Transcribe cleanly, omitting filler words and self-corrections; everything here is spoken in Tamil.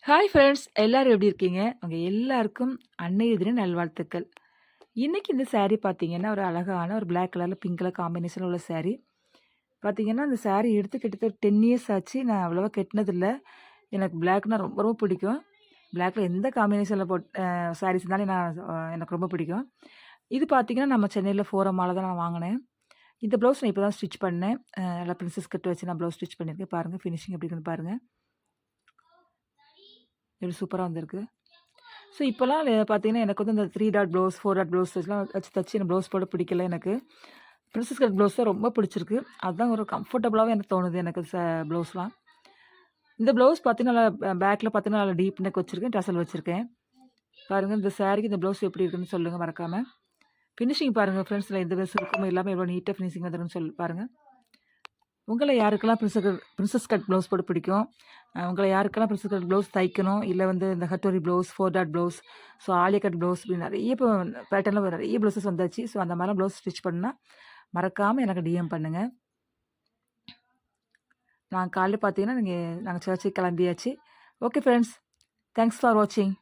ஹாய் ஃப்ரெண்ட்ஸ் எல்லாரும் எப்படி இருக்கீங்க? உங்க எல்லாருக்கும் அன்னைய தின நல்வாழ்த்துக்கள். இன்னைக்கு இந்த சாரி பார்த்தீங்கன்னா, ஒரு அழகான ஒரு பிளாக் கலர்ல பிங்க் கலர் காம்பினேஷன்ல உள்ள சாரி. பார்த்தீங்கன்னா, அந்த சாரி எடுத்து கிட்டத்தட்ட 10 இயர்ஸ் ஆச்சு. நான் அவ்வளவா கெட்டினதில்ல. எனக்கு பிளாக்னா ரொம்ப ரொம்ப பிடிக்கும். பிளாக்ல எந்த காம்பினேஷன்ல சாரீஸ் இருந்தாலும் எனக்கு ரொம்ப பிடிக்கும். இது பார்த்தீங்கன்னா, நம்ம சென்னையில ஃபோரம் மால்ல தான் நான் வாங்குனேன். இந்த ப்ளவுஸ் நான் இப்ப தான் ஸ்டிச் பண்ணேன். நல்லா பிரின்சஸ் கட் வச்சு நான் ப்ளவுஸ் ஸ்டிச் பண்ணியிருக்கேன். பாருங்க ஃபினிஷிங் எப்படி இருக்குன்னு பாருங்க. எவ்வளோ சூப்பரா வந்திருக்கு. ஸோ இப்போலாம் பார்த்தீங்கன்னா, எனக்கு வந்து இந்த 3 டாட் ப்ளவுஸ், 4 டாட் ப்ளவுஸஸ்லாம் வச்சு தச்சு எனக்கு ப்ளவுஸ் போட பிடிக்கல எனக்கு. பிரின்சஸ் கட் ப்ளவுஸ் தான் ரொம்ப பிடிச்சிருக்கு. அதுதான் ஒரு கம்ஃபர்டபுளாவே எனக்கு தோணுது எனக்கு ப்ளவுஸ்லாம். இந்த ப்ளவுஸ் பார்த்தீங்கன்னா, நல்லா பேக்ல பார்த்தீங்கன்னா, நல்லா டீப் நெக் வச்சிருக்கேன். டசல் வச்சிருக்கேன். பாருங்க இந்த சாரிக்கு இந்த ப்ளவுஸ் எப்படி இருக்குன்னு சொல்லுங்க மறக்காம. ஃபினிஷிங் பாருங்க ஃப்ரெண்ட்ஸ்ல எந்த சுருக்கமும் இல்லாம எவ்வளோ நீட்டா ஃபினிஷிங் வந்திருக்குன்னு பாருங்க. உங்கள யாருக்கெல்லாம் பிரின்சஸ் கட் ப்ளவுஸ் போட பிடிக்கும்? உங்கள யாருக்கெல்லாம் பிரின்சஸ் கட் ப்ளவுஸ் தைக்கணும், இல்ல வந்து இந்த katori blouse, 4 dot blouse, so Alia cut blouse இப்படி நெறைய இப்போ பேட்டர்ன்ல நெறைய ப்ளவுசஸ் வந்தாச்சு. ஸோ அந்த மாரிலாம் ப்ளவுஸ் ஸ்டிச் பண்ணா, மறக்காம எனக்கு டிஎம் பண்ணுங்க. நான் காலைல பார்த்தீங்கன்னா, நாங்க சர்ச்சுக்கு கிளம்பியாச்சு. Okay friends. தேங்க்ஸ் ஃபார் வாட்சிங்.